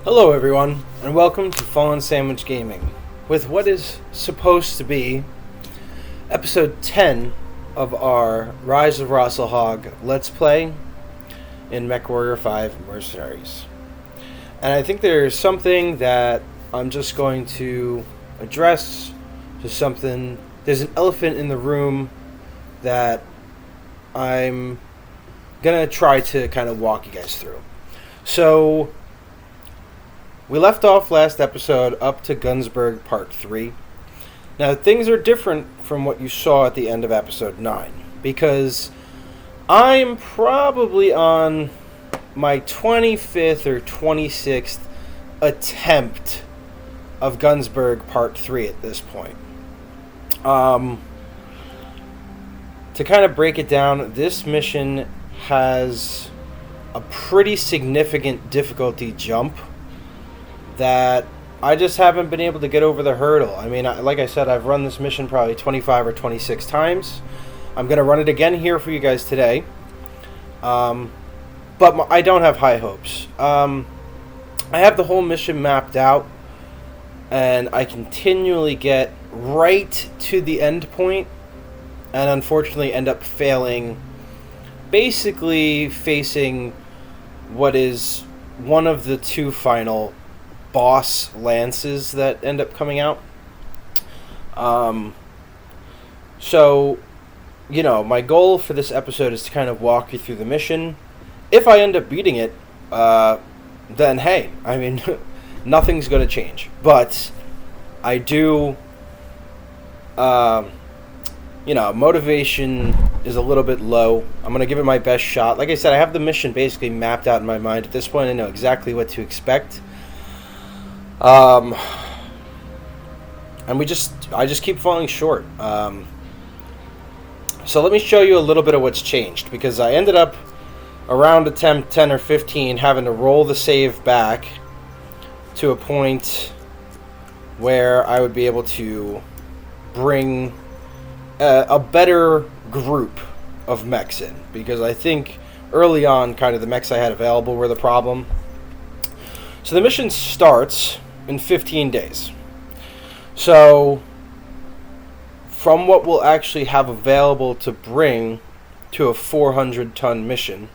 Hello everyone, and welcome to Fallen Sandwich Gaming, with what is supposed to be episode 10 of our Rise of Rasalhague Let's Play in MechWarrior 5 Mercenaries. And I think there's something that I'm just going to address, there's an elephant in the room that I'm going to try to kind of walk you guys through. So, we left off last episode up to Gunsberg Part 3. Now, things are different from what you saw at the end of episode 9, because I'm probably on my 25th or 26th attempt of Gunsberg Part 3 at this point. To kind of break it down, this mission has a pretty significant difficulty jump that I just haven't been able to get over the hurdle. I mean, like I said, I've run this mission probably 25 or 26 times. I'm going to run it again here for you guys today. But I don't have high hopes. I have the whole mission mapped out, and I continually get right to the end point, and unfortunately end up failing, basically facing what is one of the two final boss lances that end up coming out. So, my goal for this episode is to kind of walk you through the mission. If I end up beating it, then hey, I mean, nothing's going to change. But I do, motivation is a little bit low. I'm going to give it my best shot. Like I said, I have the mission basically mapped out in my mind. At this point, I know exactly what to expect. And I just keep falling short. So let me show you a little bit of what's changed, because I ended up around attempt 10 or 15 having to roll the save back to a point where I would be able to bring a better group of mechs in, because I think early on kind of the mechs I had available were the problem. So the mission starts in 15 days. So, from what we'll actually have available to bring to a 400-ton mission,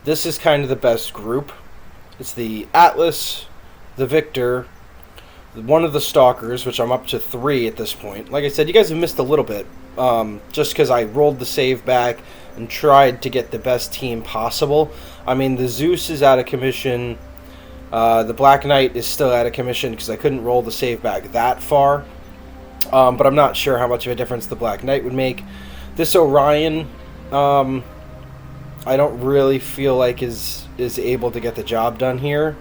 this is kind of the best group. It's the Atlas, the Victor, one of the Stalkers, which I'm up to 3 at this point. Like I said, you guys have missed a little bit, just because I rolled the save back and tried to get the best team possible. I mean, the Zeus is out of commission. The Black Knight is still out of commission because I couldn't roll the save back that far. But I'm not sure how much of a difference the Black Knight would make. This Orion, I don't really feel like is able to get the job done here.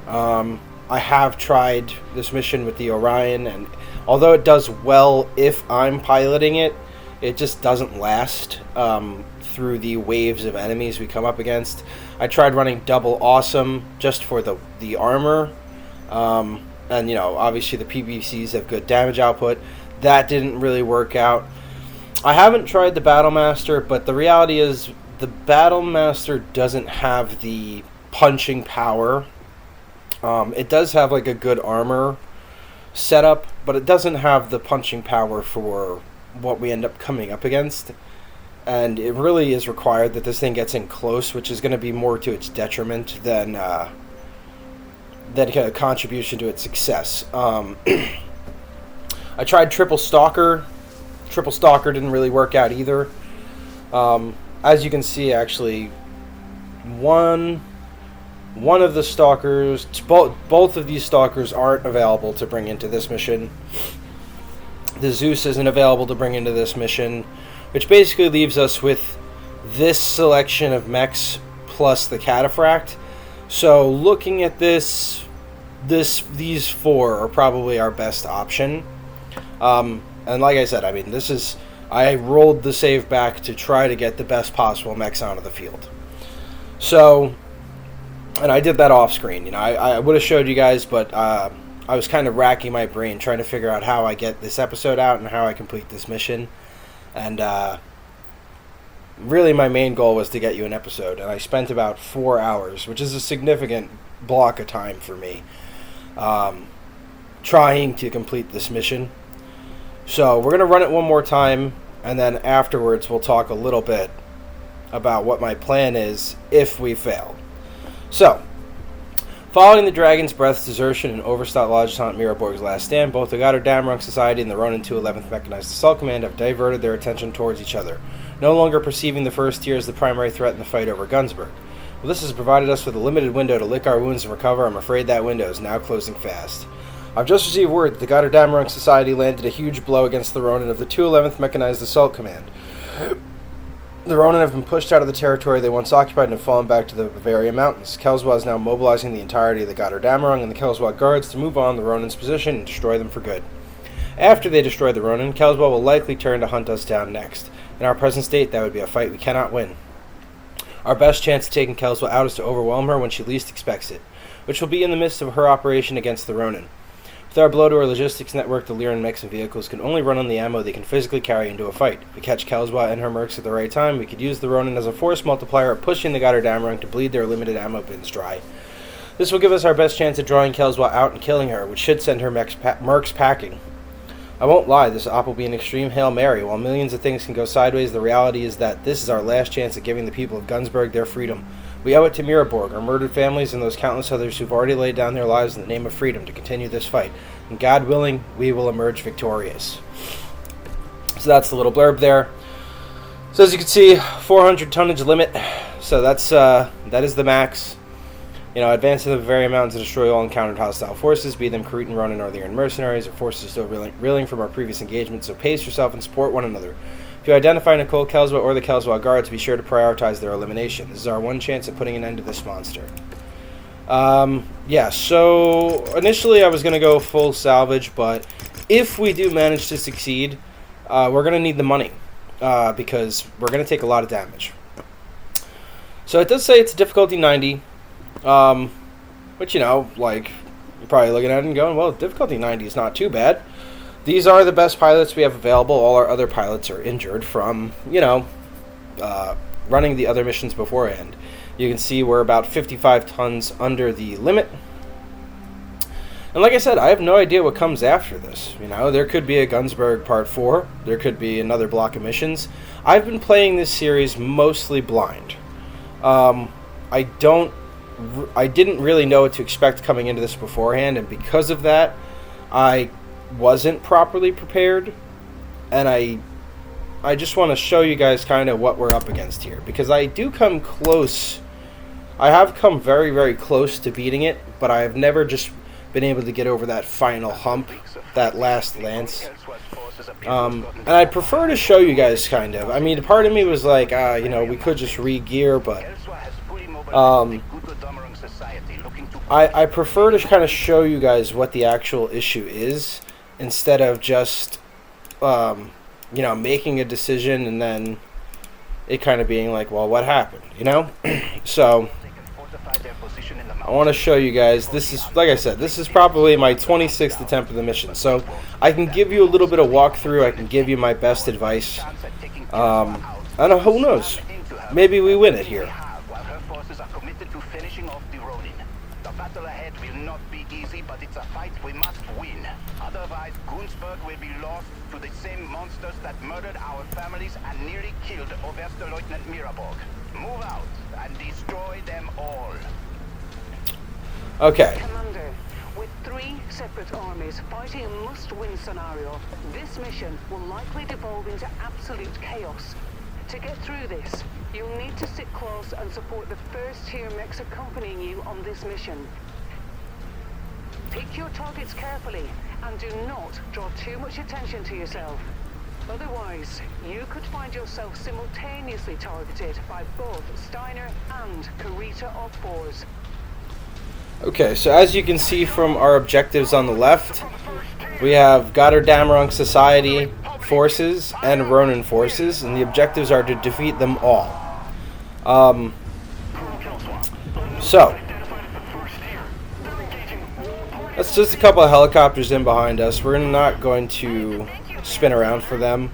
I have tried this mission with the Orion, and although it does well if I'm piloting it, it just doesn't last through the waves of enemies we come up against. I tried running double awesome just for the armor, and obviously the PVCs have good damage output. That didn't really work out. I haven't tried the Battlemaster, but the reality is the Battlemaster doesn't have the punching power. It does have like a good armor setup, but it doesn't have the punching power for what we end up coming up against. And it really is required that this thing gets in close, which is going to be more to its detriment than a contribution to its success. I tried Triple Stalker. Triple Stalker didn't really work out either. As you can see, actually, one of the Stalkers, both of these Stalkers aren't available to bring into this mission. The Zeus isn't available to bring into this mission, which basically leaves us with this selection of mechs plus the Cataphract. So looking at these 4 are probably our best option. And like I said, I mean, I rolled the save back to try to get the best possible mechs onto the field. So, and I did that off screen. I would have showed you guys, but I was kind of racking my brain trying to figure out how I get this episode out and how I complete this mission. And really my main goal was to get you an episode, and I spent about 4 hours, which is a significant block of time for me, trying to complete this mission. So we're going to run it one more time, and then afterwards we'll talk a little bit about what my plan is if we fail. So, following the Dragon's Breath's desertion and Overstock Lodge on Miraborg's last stand, both the Goddard Damrung Society and the Ronin 2 11th Mechanized Assault Command have diverted their attention towards each other, no longer perceiving the first tier as the primary threat in the fight over Gunsburg. Well, this has provided us with a limited window to lick our wounds and recover. I'm afraid that window is now closing fast. I've just received word that the Goddard Damrung Society landed a huge blow against the Ronin of the 211th Mechanized Assault Command. The Ronin have been pushed out of the territory they once occupied and have fallen back to the Bavaria Mountains. Kelzwa is now mobilizing the entirety of the Goddard Damrung and the Kelzwa guards to move on the Ronin's position and destroy them for good. After they destroy the Ronin, Kelzwa will likely turn to hunt us down next. In our present state, that would be a fight we cannot win. Our best chance of taking Kelzwa out is to overwhelm her when she least expects it, which will be in the midst of her operation against the Ronin. With our blow to our logistics network, the Lyran mechs and vehicles can only run on the ammo they can physically carry into a fight. If we catch Kelzwa and her mercs at the right time, we could use the Ronin as a force multiplier of pushing the Goddard Damrung to bleed their limited ammo bins dry. This will give us our best chance at drawing Kelzwa out and killing her, which should send her mercs packing. I won't lie, this op will be an extreme Hail Mary. While millions of things can go sideways, the reality is that this is our last chance at giving the people of Gunsburg their freedom. We owe it to Miraborg, our murdered families, and those countless others who've already laid down their lives in the name of freedom to continue this fight. And God willing, we will emerge victorious. So that's the little blurb there. So as you can see, 400 tonnage limit. So that is the max. You know, advance to the Bavaria Mountains to destroy all encountered hostile forces, be them Cretan, Ronin, or the Lyran mercenaries. Our forces are still reeling from our previous engagement, so pace yourself and support one another. If you identify Nicole Kelzwa or the Kelzwa guards, be sure to prioritize their elimination. This is our one chance at putting an end to this monster. Yeah, so initially I was going to go full salvage, but if we do manage to succeed, we're going to need the money, because we're going to take a lot of damage. So it does say it's difficulty 90, but you know, like, you're probably looking at it and going, well, difficulty 90 is not too bad. These are the best pilots we have available. All our other pilots are injured from, you know, running the other missions beforehand. You can see we're about 55 tons under the limit. And like I said, I have no idea what comes after this. You know, there could be a Gunsburg Part 4. There could be another block of missions. I've been playing this series mostly blind. I didn't really know what to expect coming into this beforehand, and because of that, I wasn't properly prepared. And I just want to show you guys kind of what we're up against here, because I do come close. I have come very, very close to beating it, but I have never just been able to get over that final hump, that last lance. And I'd prefer to show you guys kind of. I mean, part of me was like, you know, we could just re-gear, but I prefer to kind of show you guys what the actual issue is, instead of just, you know, making a decision and then it kind of being like, well, what happened, you know? So I want to show you guys. This is, like I said, this is probably my 26th attempt of the mission. So I can give you a little bit of walkthrough. I can give you my best advice. And who knows? Maybe we win it here. Otherwise, Gunsburg will be lost to the same monsters that murdered our families and nearly killed Oberstleutnant Miraborg. Move out and destroy them all. Okay. Commander, with 3 separate armies fighting a must-win scenario, this mission will likely devolve into absolute chaos. To get through this, you'll need to sit close and support the first-tier mechs accompanying you on this mission. Pick your targets carefully, and do not draw too much attention to yourself. Otherwise, you could find yourself simultaneously targeted by both Steiner and Karita Op-4s. Okay, so as you can see from our objectives on the left, we have Goddard Damrung Society forces and Ronin forces, and the objectives are to defeat them all. So that's just a couple of helicopters in behind us. We're not going to spin around for them.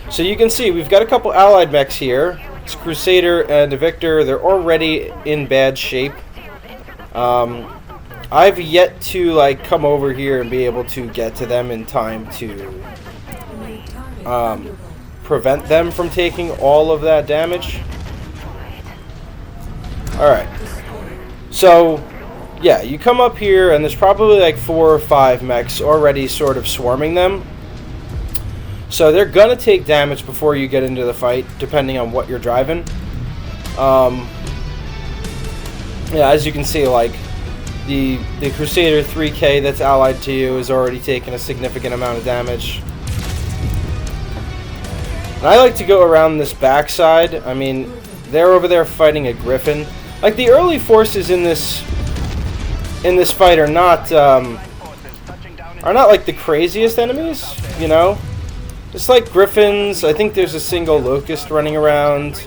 So you can see we've got a couple allied mechs here. It's Crusader and a Victor. They're already in bad shape. I've yet to like come over here and be able to get to them in time to prevent them from taking all of that damage. Alright. So, yeah, you come up here and there's probably like 4 or 5 mechs already sort of swarming them. So they're gonna take damage before you get into the fight, depending on what you're driving. Yeah, as you can see, like, the Crusader 3K that's allied to you is already taking a significant amount of damage. And I like to go around this backside. I mean, they're over there fighting a Griffin. Like, the early forces in this fight are not like the craziest enemies, you know? It's like Griffins. I think there's a single Locust running around.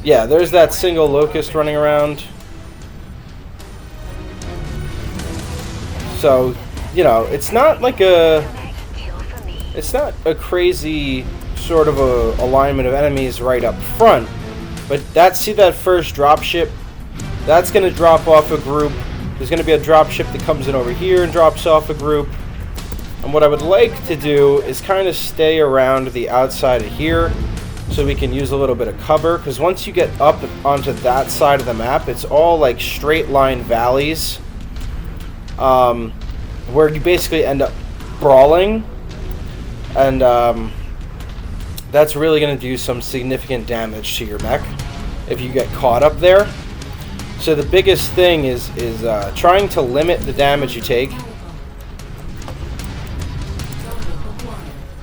Yeah, there's that single Locust running around. So, you know, it's not like it's not a crazy sort of a alignment of enemies right up front. But see that first dropship? That's going to drop off a group. There's going to be a dropship that comes in over here and drops off a group. And what I would like to do is kind of stay around the outside of here so we can use a little bit of cover. Because once you get up onto that side of the map, it's all like straight line valleys. Where you basically end up brawling. And that's really going to do some significant damage to your mech if you get caught up there. So the biggest thing is trying to limit the damage you take.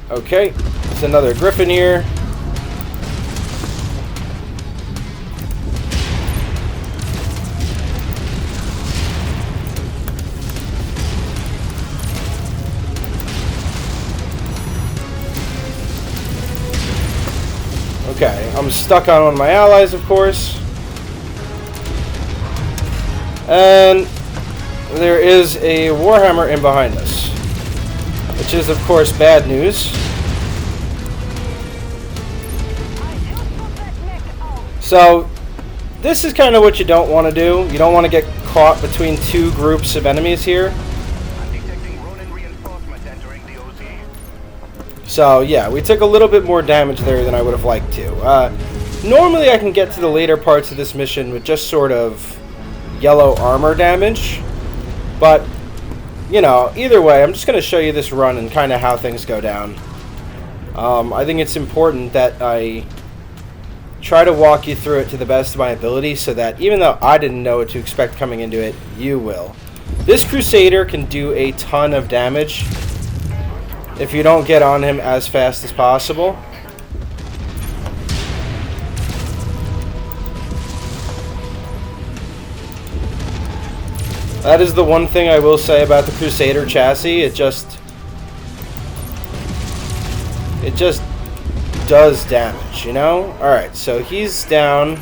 Okay, it's another Griffin here. Okay, I'm stuck on one of my allies, of course. And there is a Warhammer in behind us, which is, of course, bad news. So, this is kind of what you don't want to do. You don't want to get caught between 2 groups of enemies here. So, yeah, we took a little bit more damage there than I would have liked to. Normally, I can get to the later parts of this mission with just sort of yellow armor damage. But, you know, either way, I'm just going to show you this run and kind of how things go down. I think it's important that I try to walk you through it to the best of my ability so that even though I didn't know what to expect coming into it, you will. This Crusader can do a ton of damage if you don't get on him as fast as possible. That is the one thing I will say about the Crusader chassis. It just does damage, you know? Alright, so he's down.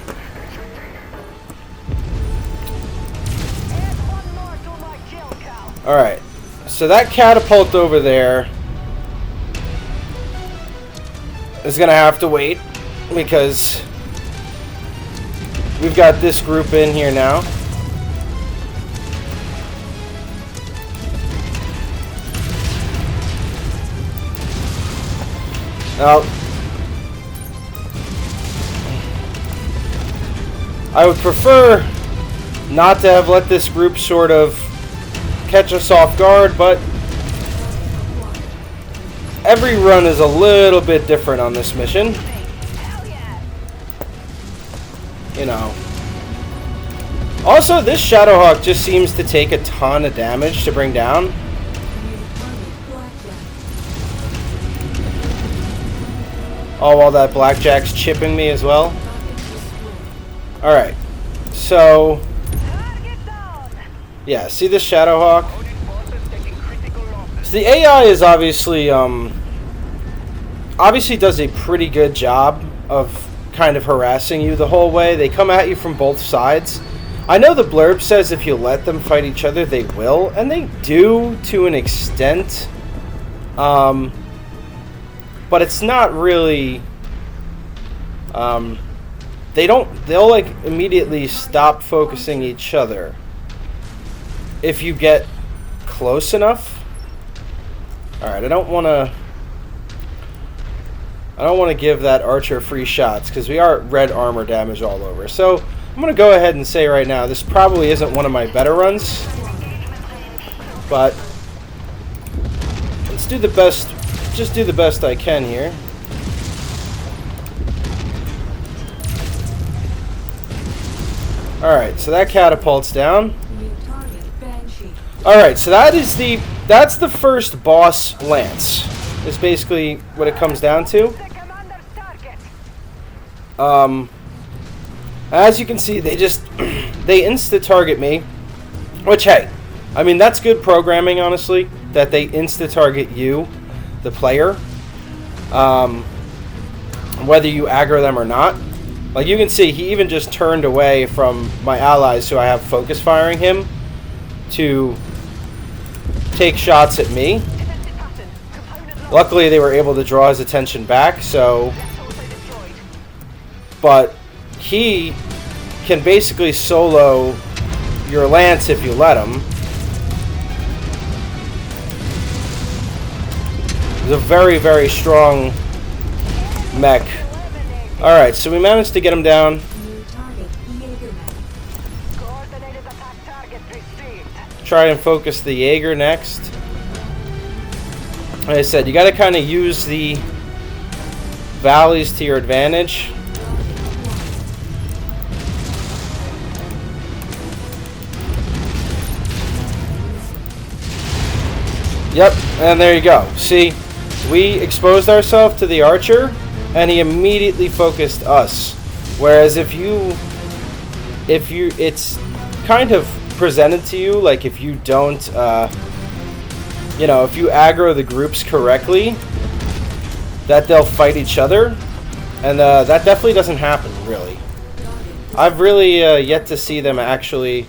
Alright, so that catapult over there is going to have to wait because we've got this group in here now. Now, I would prefer not to have let this group sort of catch us off guard, but every run is a little bit different on this mission. You know. Also, this Shadowhawk just seems to take a ton of damage to bring down. Oh, while that Blackjack's chipping me as well. Alright. So, yeah, see this Shadowhawk? So the AI is obviously does a pretty good job of kind of harassing you the whole way. They come at you from both sides. I know the blurb says if you let them fight each other, they will, and they do to an extent. but it's not really. They'll like immediately stop focusing each other if you get close enough. All right, I don't want to give that archer free shots because we are red armor damage all over. So I'm going to go ahead and say right now this probably isn't one of my better runs, but let's do the best. Just do the best I can here. Alright, so that catapults down. Alright, so that's the first boss lance. Is basically what it comes down to. As you can see, they insta-target me. Which, hey, I mean, that's good programming, honestly, that they insta-target you, the player. Whether you aggro them or not. Like you can see, he even just turned away from my allies who I have focus firing him to take shots at me. Luckily, they were able to draw his attention back, so... But he can basically solo your lance if you let him. He's a very, very strong mech. Alright, so we managed to get him down. Try and focus the Jaeger next. Like I said, you got to kind of use the valleys to your advantage. Yep, and there you go. See, we exposed ourselves to the archer, and he immediately focused us. Whereas if it's kind of presented to you, like if you don't, if you aggro the groups correctly, that they'll fight each other, and that definitely doesn't happen, really. I've really yet to see them actually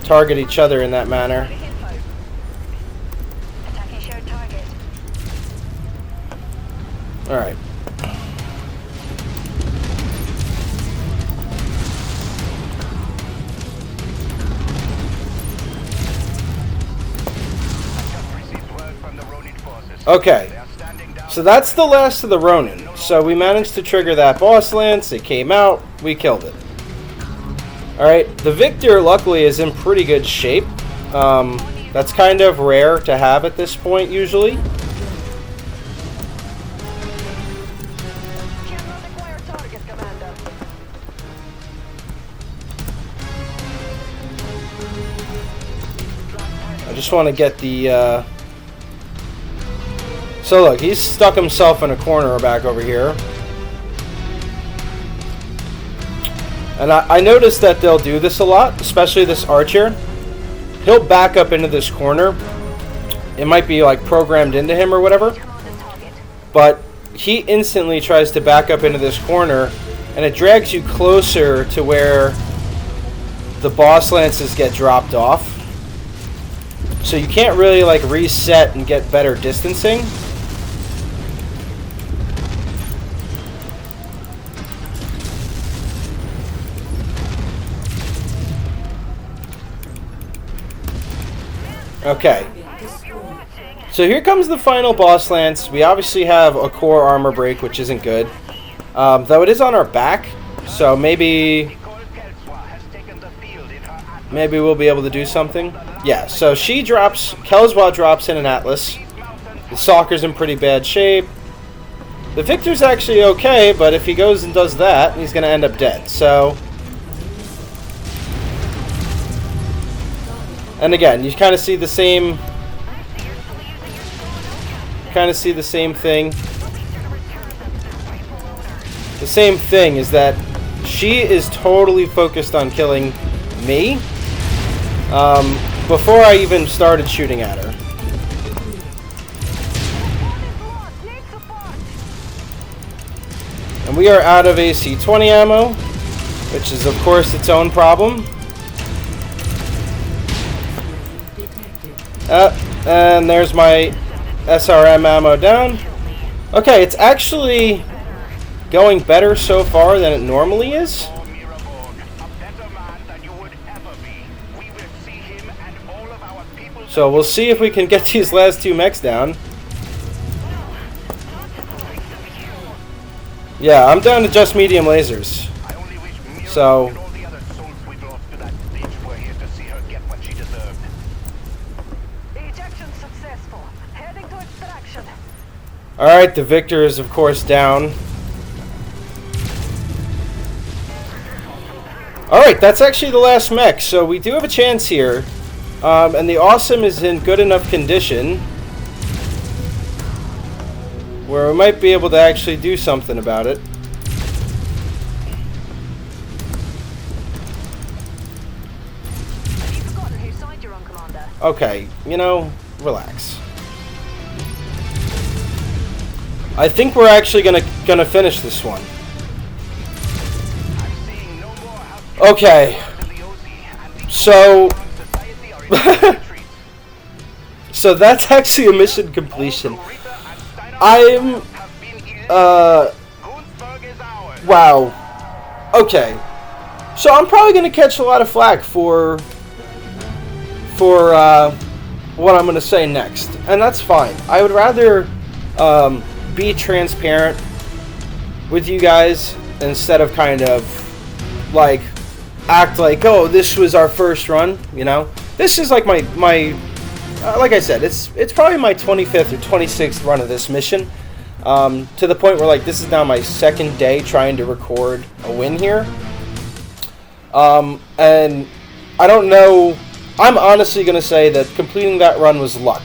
target each other in that manner. Alright. Okay, so that's the last of the Ronin. So we managed to trigger that boss lance, it came out, we killed it. Alright, the Victor luckily is in pretty good shape. That's kind of rare to have at this point usually. I just want to get the... So look, he's stuck himself in a corner back over here. And I noticed that they'll do this a lot, especially this archer. He'll back up into this corner. It might be like programmed into him or whatever. But he instantly tries to back up into this corner, and it drags you closer to where the boss lances get dropped off. So you can't really like reset and get better distancing. Okay, so here comes the final boss lance. We obviously have a core armor break, which isn't good. Though it is on our back, so maybe we'll be able to do something. Yeah, so she drops, Kelswa drops in an Atlas. The Stalker's in pretty bad shape. The Victor's actually okay, but if he goes and does that, he's going to end up dead, so... And again, you kind of see the same... thing. The same thing is that she is totally focused on killing me before I even started shooting at her. And we are out of AC-20 ammo, which is of course its own problem. And there's my SRM ammo down. Okay, it's actually going better so far than it normally is. Oh, Miraborg, a better man than you would ever be. We will see him and all of our people. So we'll see if we can get these last 2 mechs down. Yeah, I'm down to just medium lasers. I only wish Miraborg So- and all the other souls we've lost to that bitch were here to see her get what she deserved. Ejection successful. Heading to extraction. Alright, the Victor is of course down. Alright, that's actually the last mech, so we do have a chance here. And the Awesome is in good enough condition where we might be able to actually do something about it. Have you forgotten whose side you're on, Commander? Okay, you know, relax. I think we're actually gonna finish this one. I'm seeing no more house Okay, to the OC and the so society are in retreat. so that's actually a mission completion. Rita and Steiner I'm have been eliminated. Gunsberg is ours. wow. Okay. So I'm probably gonna catch a lot of flack for what I'm gonna say next. And that's fine. I would rather be transparent with you guys instead of kind of like act like, oh, this was our first run, you know. This is like my like I said, it's probably my 25th or 26th run of this mission, to the point where like this is now my second day trying to record a win here, and I don't know. I'm honestly gonna say that completing that run was luck.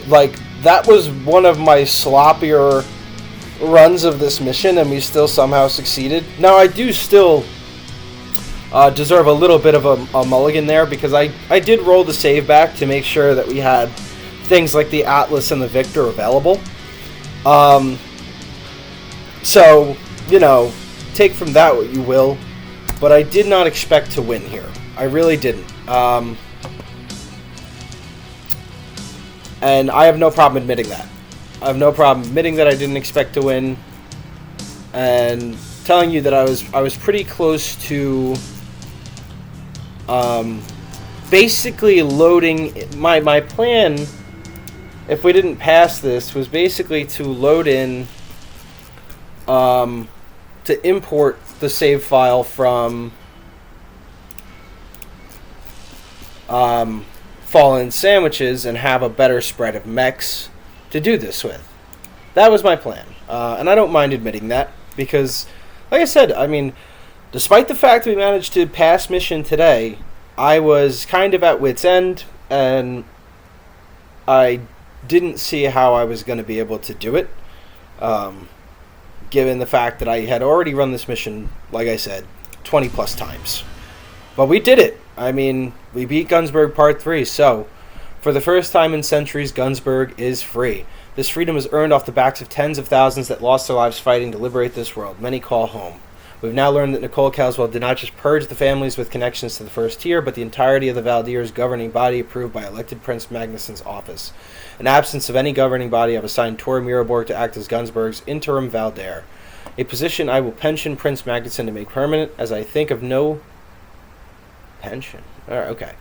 Like that was one of my sloppier runs of this mission, and we still somehow succeeded. Now I do still deserve a little bit of a mulligan there, because I did roll the save back to make sure that we had things like the Atlas and the Victor available. So, you know, take from that what you will, but I did not expect to win here. I really didn't. And I have no problem admitting that. I have no problem admitting that I didn't expect to win, and telling you that I was pretty close to basically loading my plan. If we didn't pass this, was basically to load in to import the save file from Fallen Sandwiches and have a better spread of mechs to do this with. That was my plan, and I don't mind admitting that, because like I said, I mean, despite the fact we managed to pass mission today, I was kind of at wit's end, and I didn't see how I was going to be able to do it, given the fact that I had already run this mission, like I said, 20 plus times. But we did it. I mean, we beat Gunsberg Part 3, so for the first time in centuries, Gunsberg is free. This freedom was earned off the backs of tens of thousands that lost their lives fighting to liberate this world. Many call home. We've now learned that Nicole Caswell did not just purge the families with connections to the First Tier, but the entirety of the Valdir's governing body approved by elected Prince Magnuson's office. In absence of any governing body, I've assigned Tor Miraborg to act as Gunsberg's interim Valdir, a position I will pension Prince Magnuson to make permanent, as I think of no... Pension? Okay.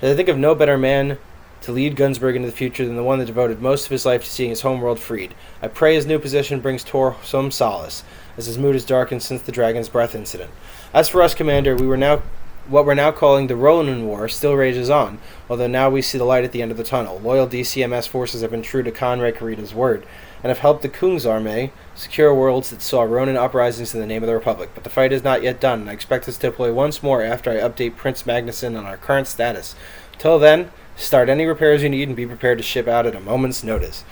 As I think of no better man to lead Gunsberg into the future than the one that devoted most of his life to seeing his homeworld freed. I pray his new position brings Tor some solace, as his mood has darkened since the Dragon's Breath incident. As for us, Commander, what we're now calling the Ronin War still rages on, although now we see the light at the end of the tunnel. Loyal DCMS forces have been true to Conrad Karita's word, and have helped the Kungsarmee secure worlds that saw Ronin uprisings in the name of the Republic. But the fight is not yet done, and I expect us to deploy once more after I update Prince Magnuson on our current status. Till then, start any repairs you need and be prepared to ship out at a moment's notice.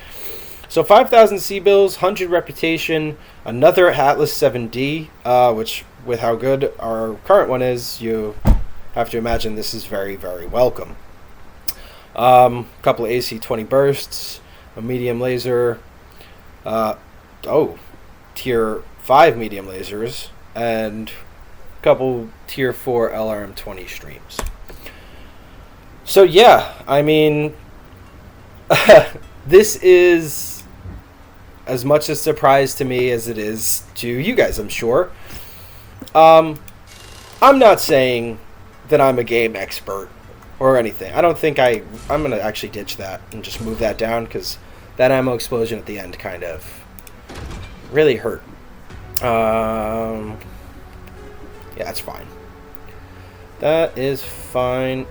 So 5,000 C-bills, 100 reputation, another Atlas 7D, which, with how good our current one is, you have to imagine this is very, very welcome. Couple of AC-20 bursts, a medium laser, tier 5 medium lasers, and a couple tier 4 LRM-20 streams. So yeah, I mean, this is as much a surprise to me as it is to you guys, I'm sure. I'm not saying that I'm a game expert or anything. I don't think I'm going to actually ditch that and just move that down, because that ammo explosion at the end kind of really hurt. Yeah, that's fine. That is fine.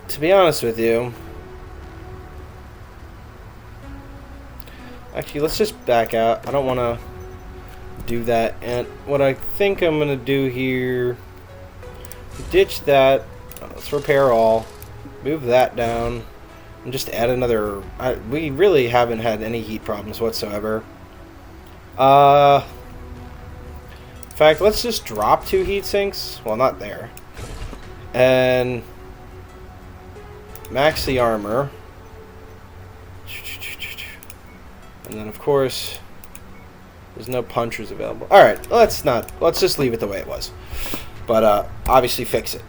To be honest with you, actually, let's just back out. I don't want to do that. And what I think I'm going to do here, ditch that. Let's repair all. Move that down. And just add another... we really haven't had any heat problems whatsoever. In fact, let's just drop 2 heat sinks. Well, not there. And max the armor. And then, of course, there's no punchers available. Alright, let's just leave it the way it was. But, obviously fix it.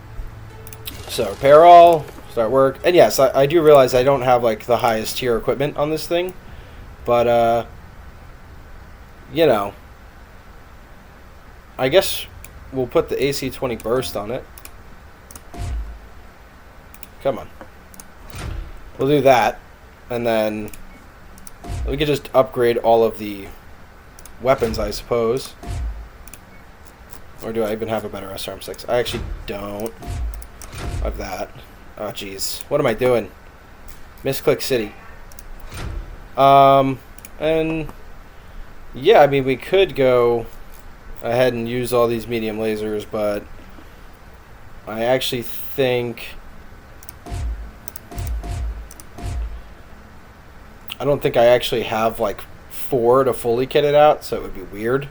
So, repair all, start work. And yes, I do realize I don't have, like, the highest tier equipment on this thing. But, you know, I guess we'll put the AC-20 burst on it. Come on. We'll do that. And then we could just upgrade all of the weapons, I suppose. Or do I even have a better SRM6? I actually don't have that. Oh, jeez. What am I doing? Misclick City. And yeah, I mean, we could go ahead and use all these medium lasers, but I actually think... I don't think I actually have, like, 4 to fully kit it out, so it would be weird.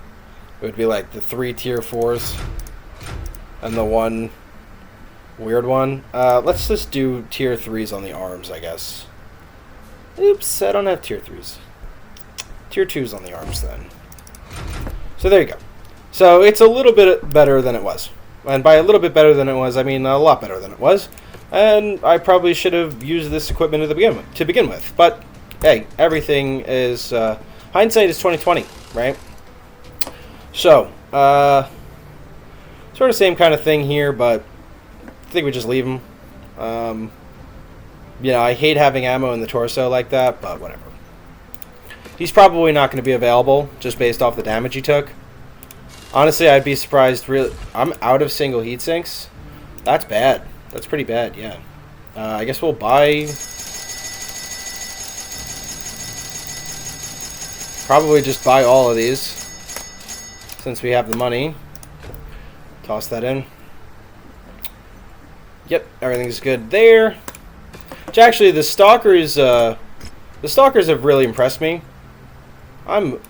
It would be like the 3 tier 4s and the 1 weird one. Let's just do tier 3s on the arms, I guess. Oops, I don't have tier 3s. Tier 2s on the arms, then. So there you go. So it's a little bit better than it was. And by a little bit better than it was, I mean a lot better than it was. And I probably should have used this equipment to begin with. But hey, everything is... hindsight is 20/20, right? So, sort of same kind of thing here, but I think we just leave him. You know, I hate having ammo in the torso like that, but whatever. He's probably not going to be available, just based off the damage he took. Honestly, I'd be surprised. Really, I'm out of single heat sinks. That's bad. That's pretty bad, yeah. I guess we'll buy... Probably just buy all of these, since we have the money. Toss that in. Yep, everything's good there. Which actually, the stalkers have really impressed me. I'm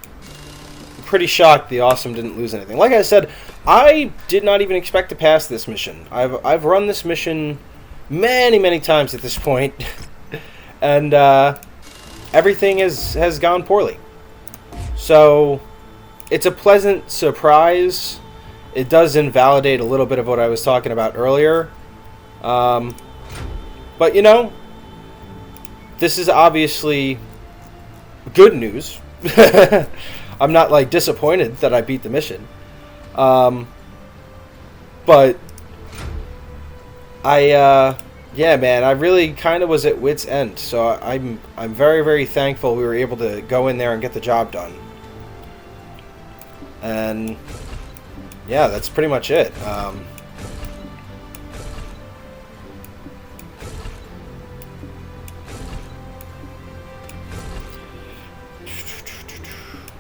pretty shocked the Awesome didn't lose anything. Like I said, I did not even expect to pass this mission. I've run this mission many times at this point, and everything has gone poorly. So, it's a pleasant surprise. It does invalidate a little bit of what I was talking about earlier. But, you know, this is obviously good news. I'm not, like, disappointed that I beat the mission. But, yeah, man, I really kind of was at wit's end. So, I'm very thankful we were able to go in there and get the job done. And yeah, that's pretty much it.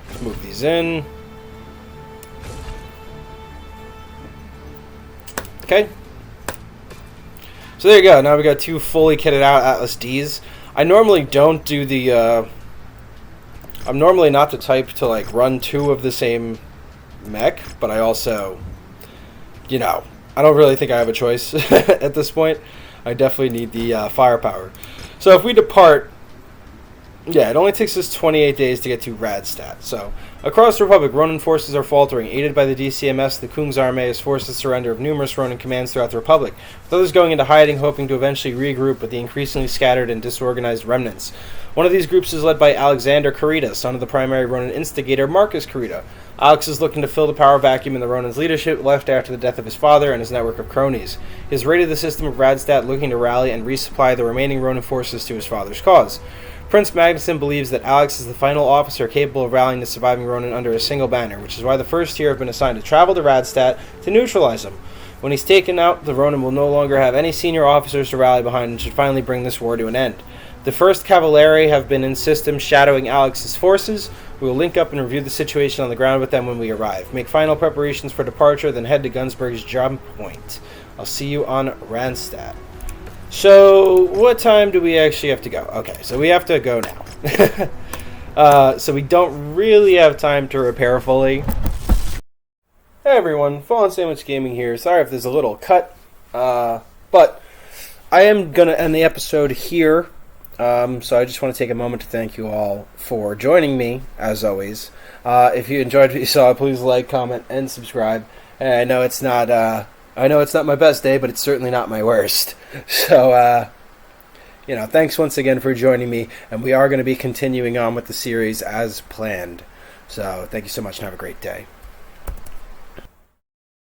Let's move these in. Okay. So there you go. Now we got 2 fully kitted out Atlas Ds. I normally don't do the... I'm normally not the type to, like, run 2 of the same mech, but I also, you know, I don't really think I have a choice at this point. I definitely need the firepower. So if we depart Yeah, it only takes us 28 days to get to Radstadt. So, across the Republic, Ronin forces are faltering. Aided by the DCMS, the Kung's army has forced the surrender of numerous Ronin commands throughout the Republic, with others going into hiding, hoping to eventually regroup with the increasingly scattered and disorganized remnants. One of these groups is led by Alexander Karita, son of the primary Ronin instigator Marcus Karita. Alex is looking to fill the power vacuum in the Ronin's leadership left after the death of his father and his network of cronies. He has raided the system of Radstadt looking to rally and resupply the remaining Ronin forces to his father's cause. Prince Magnuson believes that Alex is the final officer capable of rallying the surviving Ronin under a single banner, which is why the first tier have been assigned to travel to Radstadt to neutralize him. When he's taken out, the Ronin will no longer have any senior officers to rally behind and should finally bring this war to an end. The 1st Cavalieri have been in system shadowing Alex's forces. We will link up and review the situation on the ground with them when we arrive. Make final preparations for departure, then head to Gunsberg's jump point. I'll see you on Radstadt. So, what time do we actually have to go? Okay, so we have to go now. So we don't really have time to repair fully. Hey everyone, Fallen Sandwich Gaming here. Sorry if there's a little cut, but I am going to end the episode here. So I just want to take a moment to thank you all for joining me, as always. If you enjoyed what you saw, please like, comment, and subscribe. And I know it's not my best day, but it's certainly not my worst. So, thanks once again for joining me, and we are going to be continuing on with the series as planned. So, thank you so much, and have a great day.